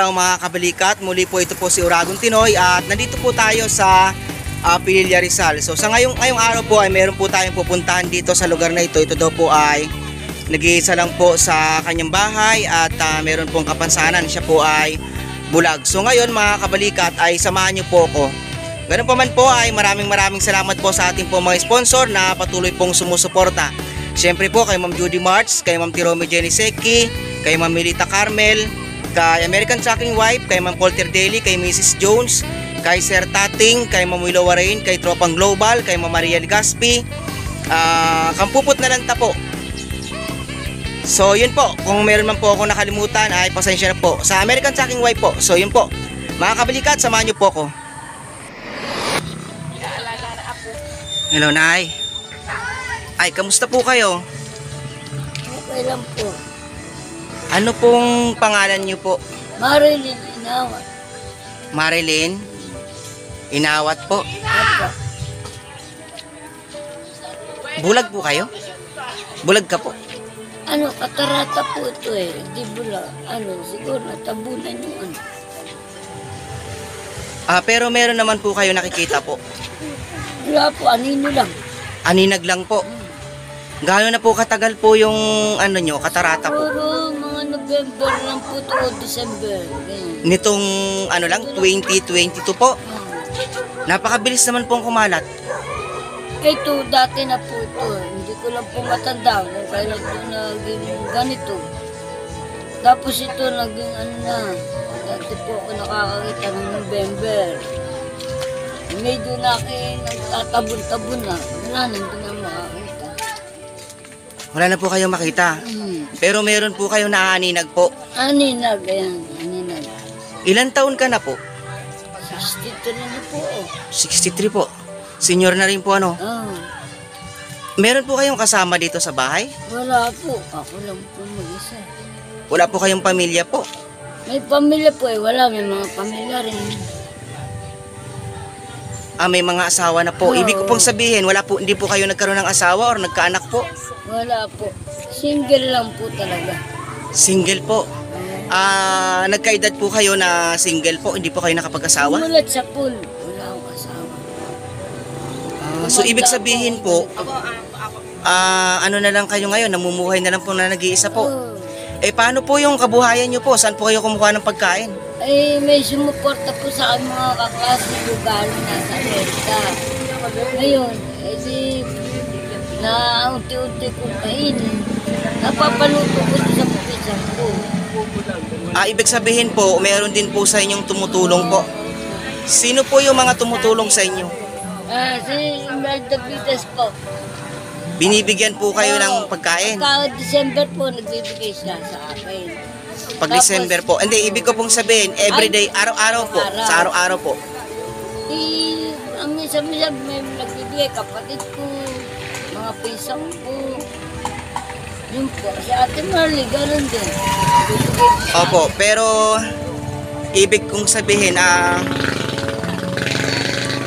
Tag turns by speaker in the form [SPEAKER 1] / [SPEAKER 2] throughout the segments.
[SPEAKER 1] araw mga kabalikat, muli po ito po si Uragon Tinoy at nandito po tayo sa Pililla Rizal. So sa ngayong araw po ay meron po tayong pupuntahan dito sa lugar na ito. Ito daw po ay nag-iisa lang po sa kanyang bahay at meron pong kapansanan. Siya po ay bulag. So ngayon mga kabalikat ay samahan niyo po ako. Ganun pa man po ay maraming salamat po sa ating po mga sponsor na patuloy pong sumusuporta. Siyempre po kay Ma'am Judy Marts, kay Ma'am Tirome Jenny Seki, kay Ma'am Milita Carmel, kay American Trucking Wife, kay Ma'am Polter Daily, kay Mrs. Jones, kay Sir Tating, kay Ma'am Willow Warain, kay Tropang Global, kay Ma'am Maria Gaspi, Kampupot na lang ta po. So yun po, kung meron man po ako nakalimutan ay pasensya na po. Sa American Trucking Wife po. So yun po, mga kabalikat, samahan nyo po ako. Hello Nay. Ay, kamusta po kayo?
[SPEAKER 2] Okay lang po.
[SPEAKER 1] Ano pong pangalan niyo po?
[SPEAKER 2] Marilyn Inawat.
[SPEAKER 1] Marilyn Inawat po.
[SPEAKER 2] Apa.
[SPEAKER 1] Bulag po kayo? Bulag ka po?
[SPEAKER 2] Ano, katarata po ito eh. Di bula. Ano, siguro natabunan yung ano.
[SPEAKER 1] Pero meron naman po kayo nakikita po.
[SPEAKER 2] Wala po, anino lang.
[SPEAKER 1] Aninag lang po. Gaano na po katagal po yung ano nyo, katarata po?
[SPEAKER 2] Puro mga November lang po ito o December. Ganyan.
[SPEAKER 1] Nitong ano lang, 2022 po. Napakabilis naman pong kumalat.
[SPEAKER 2] Ito, dati na po ito. Hindi ko lang po matanda kung kailan ito naging ganito. Tapos ito naging ano na. Dati po ako nakakakita ng November. Medyo na akin nagtatabon-tabon na. Wala na, hindi na makakita.
[SPEAKER 1] Wala na po kayo makita. Pero meron po kayo naaaninag po.
[SPEAKER 2] Aninag, ayan, aninag.
[SPEAKER 1] Ilan taon ka na po?
[SPEAKER 2] 63 na po.
[SPEAKER 1] 63 po. Senior na rin po ano.
[SPEAKER 2] Oh,
[SPEAKER 1] Meron po kayong kasama dito sa bahay?
[SPEAKER 2] wala po. Ako lang po mag-isa.
[SPEAKER 1] Wala po kayong pamilya po?
[SPEAKER 2] May pamilya po eh. Wala, may mga pamilya rin.
[SPEAKER 1] May mga asawa na po.
[SPEAKER 2] Oo.
[SPEAKER 1] Ibig ko pong sabihin, hindi po kayo nagkaroon ng asawa or nagkaanak po?
[SPEAKER 2] Wala po. Single lang po talaga.
[SPEAKER 1] Single po. Nagkaedad po kayo na single po, hindi po kayo nakapag-asawa?
[SPEAKER 2] Mulat sa pool. Wala akong asawa.
[SPEAKER 1] So ibig sabihin po, ano na lang kayo ngayon, namumuhay na lang po na nag-iisa po.
[SPEAKER 2] Oh.
[SPEAKER 1] Paano po yung kabuhayan nyo po? Saan po kayo kumukuha ng pagkain?
[SPEAKER 2] Ay, may sumuporta po sa aking mga kaklase ko galing nasa Amerika. Ngayon, di na unti-unti kong kainin. Napapaluto ko sa pupisan ko.
[SPEAKER 1] Ibig sabihin po, meron din po sa inyong tumutulong po. Sino po yung mga tumutulong sa inyo?
[SPEAKER 2] Si Imelda Vitas po.
[SPEAKER 1] Binibigyan po kayo ng pagkain?
[SPEAKER 2] Pagka December po, nagbibigay siya sa akin.
[SPEAKER 1] Pag December po. Hindi, ibig ko pong sabihin, everyday, araw-araw po. Sa araw-araw po.
[SPEAKER 2] Ang minsan-minsan may nagbibigay kapatid ko, mga pisang ko. Yun po, si Ate Marley, ganun din.
[SPEAKER 1] Opo, pero ibig kong sabihin,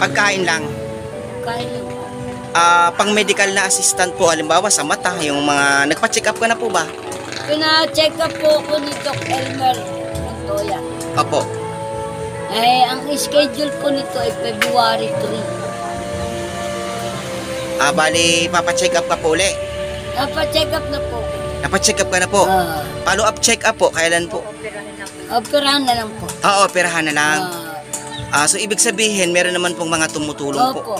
[SPEAKER 1] pagkain lang.
[SPEAKER 2] Kain lang.
[SPEAKER 1] Pang medical na assistant po, halimbawa sa mata, yung mga, nagpa-check up ka na po ba?
[SPEAKER 2] Pina-check up po ako ni Doc Elmer Montoya.
[SPEAKER 1] Opo.
[SPEAKER 2] Ang schedule po nito ay February 3.
[SPEAKER 1] Bali, papacheck up ka po ulit.
[SPEAKER 2] Napa-check up na po.
[SPEAKER 1] Napacheck up ka na po. Follow up check up po, kailan po?
[SPEAKER 2] Operahan na lang po.
[SPEAKER 1] Operahan na lang. So ibig sabihin, meron naman pong mga tumutulong po.
[SPEAKER 2] Opo.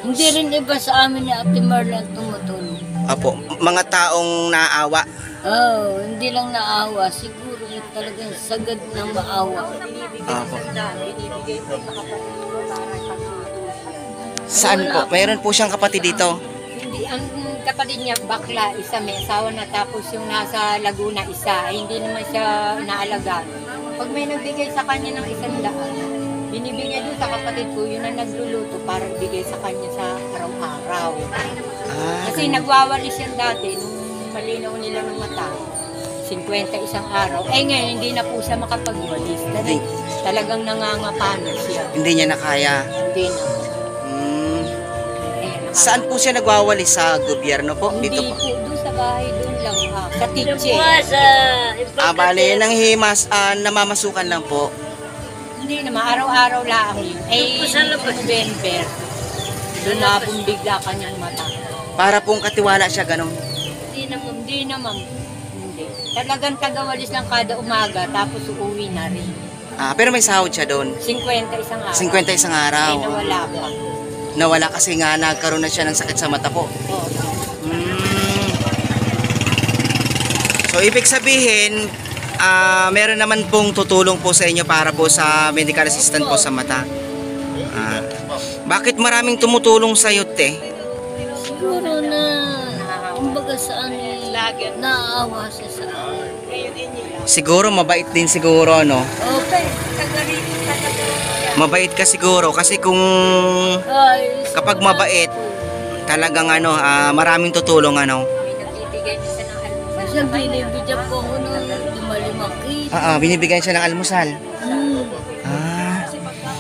[SPEAKER 2] Hindi rin iba sa amin ni Ate Marley ang tumutulong.
[SPEAKER 1] Opo, mga taong naawa.
[SPEAKER 2] Hindi lang naawa. Siguro yung talagang sagad ng maawa.
[SPEAKER 1] Opo. Saan po? Mayroon po siyang kapatid dito.
[SPEAKER 3] Hindi, ang kapatid niya bakla, isa may asawa na, tapos yung nasa Laguna isa, hindi naman siya naalagaan. Pag may nagbigay sa kanya ng 100, binibigay doon sa kapatid ko, yun ang nagluluto para ibigay sa kanya sa araw-araw. Kasi nagwawalis yan dati, nung malinaw nila ng mata, 50 isang araw. Ngayon, hindi na po siya makapagwalis. Talagang nangangapana siya.
[SPEAKER 1] Hindi niya na kaya.
[SPEAKER 3] Hindi na.
[SPEAKER 1] Saan po siya nagwawalis? Sa gobyerno po?
[SPEAKER 3] Hindi
[SPEAKER 1] Dito po?
[SPEAKER 3] po, doon sa sa bahay doon lang sa
[SPEAKER 2] Diyan po
[SPEAKER 3] teacher.
[SPEAKER 2] sa...
[SPEAKER 1] Bale, nang himas, namamasukan lang po.
[SPEAKER 3] Hindi naman, araw-araw lang yun. Eh,
[SPEAKER 2] Sa labas.
[SPEAKER 3] November, lumabong bigla kanyang mata.
[SPEAKER 1] Para pong katiwala siya, ganun.
[SPEAKER 3] Hindi naman. Hindi. Talagang tagawalis lang kada umaga, tapos uuwi na rin.
[SPEAKER 1] Pero may sahod siya doon.
[SPEAKER 3] 50 isang araw.
[SPEAKER 1] 50 isang araw.
[SPEAKER 3] Eh, nawala pa.
[SPEAKER 1] Nawala kasi nga nagkaroon na siya ng sakit sa mata po.
[SPEAKER 3] Oo.
[SPEAKER 1] So, ibig sabihin, meron naman pong tutulong po sa inyo para po sa medical assistant po sa mata. Bakit maraming tumutulong sa iyo, te?
[SPEAKER 2] Siguro na, kumbaga saan naaawa siya sa akin.
[SPEAKER 1] Siguro, mabait din siguro, no?
[SPEAKER 2] Okay.
[SPEAKER 1] Mabait ka siguro kasi kung
[SPEAKER 2] Ay,
[SPEAKER 1] kapag mabait, talagang maraming tutulong, ano?
[SPEAKER 3] May nagbibigay minsan ng almusal.
[SPEAKER 2] kasi binibigyan po ako ng 5 kilo.
[SPEAKER 1] Binibigyan siya ng almusal.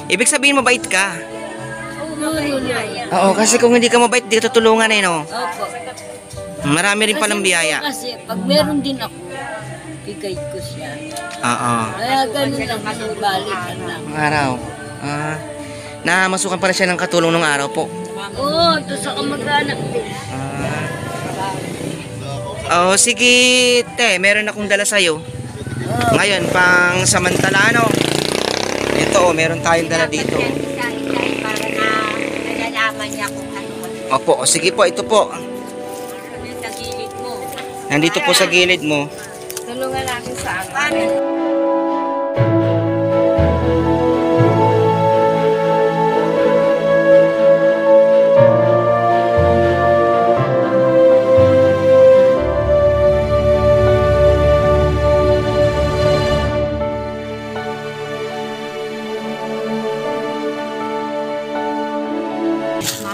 [SPEAKER 1] Ibig sabihin, mabait ka. Oo, kasi kung hindi ka mabait, di ka tutulungan, no?
[SPEAKER 2] Opo.
[SPEAKER 1] Marami rin palang biyaya.
[SPEAKER 2] Kasi pag meron din ako, bigay ko siya.
[SPEAKER 1] Oo.
[SPEAKER 2] Kaya ganun lang, balikan lang.
[SPEAKER 1] Araw. Namasukan pala siya ng katulong ng araw po.
[SPEAKER 2] Oo, ito sa kamag-anak din.
[SPEAKER 1] Sige, te, meron akong dala sa'yo. Ngayon, pang samantala, ano? Ito, meron tayong dala dito.
[SPEAKER 3] Isa-isa para na nalalaman niya kung ano.
[SPEAKER 1] Opo, sige po, ito po.
[SPEAKER 3] Ano sa gilid mo.
[SPEAKER 1] Nandito po sa gilid mo.
[SPEAKER 3] Tulungan natin sa akin.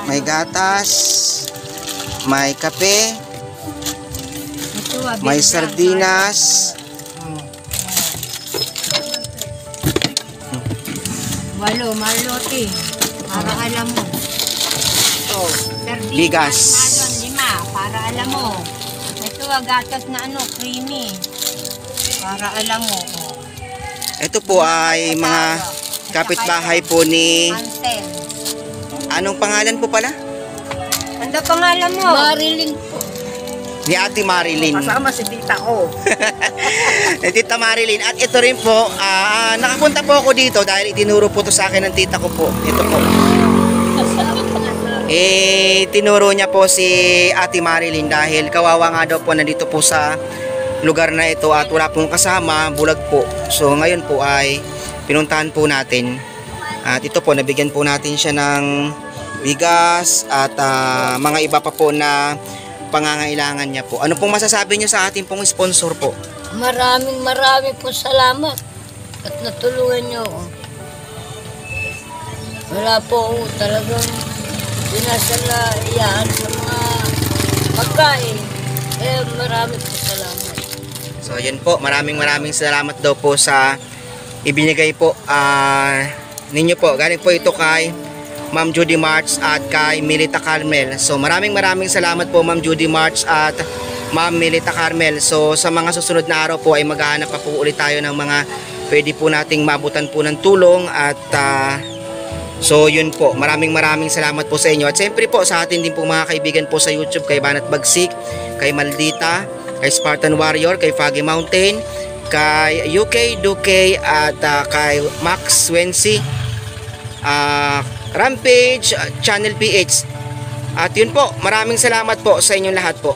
[SPEAKER 1] May gatas, may kape, may sardinas.
[SPEAKER 3] Walo, malote. Para alam mo. Oh, sardinas.
[SPEAKER 1] Bigas.
[SPEAKER 3] Na 5, para alam mo. Ito, gatas na creamy. Para alam mo. Oh.
[SPEAKER 1] Ito po ay mga kapitbahay po ni...
[SPEAKER 3] Ansel.
[SPEAKER 1] Anong pangalan po pala?
[SPEAKER 3] Ano pangalan mo?
[SPEAKER 2] Marilyn po.
[SPEAKER 1] Ni Ate Marilyn.
[SPEAKER 3] Kasama si tita ko.
[SPEAKER 1] Ni Tita Marilyn. At ito rin po, nakapunta po ako dito dahil itinuro po to sa akin ng tita ko po. Ito po. Tinuro niya po si Ate Marilyn dahil kawawa nga daw po nandito po sa lugar na ito at wala pong kasama, bulag po. So ngayon po ay pinuntahan po natin. At ito po, nabigyan po natin siya ng bigas at mga iba pa po na pangangailangan niya po. Ano pong masasabi niyo sa ating pong sponsor po?
[SPEAKER 2] Maraming po salamat at natulungan niyo ako. Wala po ako talagang pinasalayaan sa mga pagkain. Marami po salamat.
[SPEAKER 1] So yun po, maraming salamat daw po sa ibinigay po ninyo po. Galing po ito kay Ma'am Judy March at kay Milita Carmel. So maraming salamat po Ma'am Judy March at Ma'am Milita Carmel. So sa mga susunod na araw po ay maghahanap pa po ulit tayo ng mga pwede po nating mabutan po ng tulong at so yun po, maraming salamat po sa inyo. At siyempre po sa atin din po mga kaibigan po sa YouTube, kay Banat Bagsik, kay Maldita, kay Spartan Warrior, kay Foggy Mountain, kay UK Duque at kay Max Wensi, Rampage, Channel PH. At yun po, maraming salamat po sa inyong lahat po.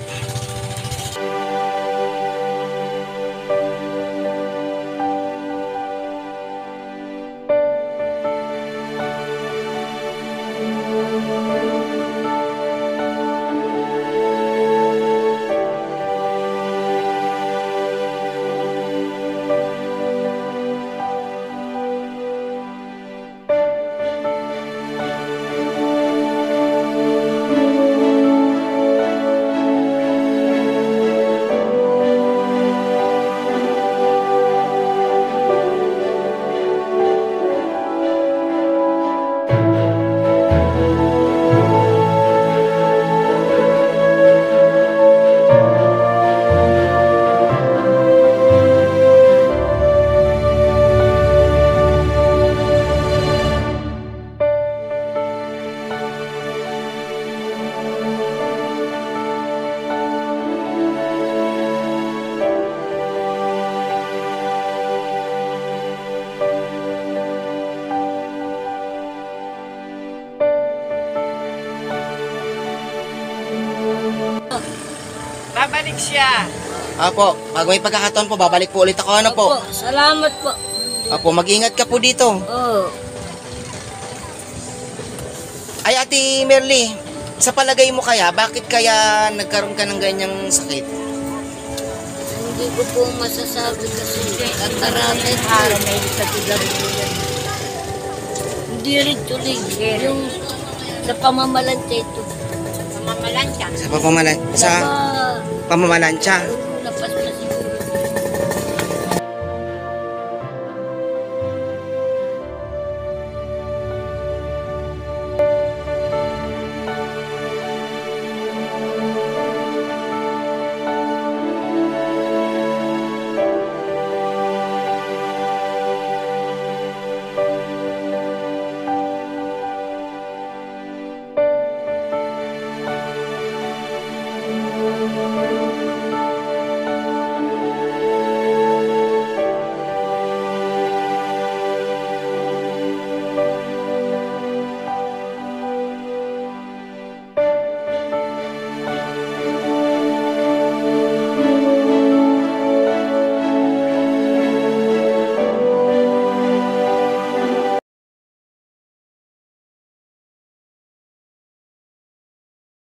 [SPEAKER 3] siya.
[SPEAKER 1] Apo, pag may pagkakataon po, babalik po ulit ako. Ano po?
[SPEAKER 2] Opo, salamat po.
[SPEAKER 1] Apo, mag-ingat ka po dito.
[SPEAKER 2] Oo.
[SPEAKER 1] Ay, Ate Merly, sa palagay mo kaya, bakit kaya nagkaroon ka ng ganyang sakit?
[SPEAKER 2] Hindi ko po masasabi kasi kataratay
[SPEAKER 3] Araw may isa sigarilyo yan.
[SPEAKER 2] Hindi rin tuloy. Yung sa pamamalansya ito.
[SPEAKER 3] Mamamalansya.
[SPEAKER 1] Sa pamamalansya?
[SPEAKER 2] Sa
[SPEAKER 1] Pamamalansya?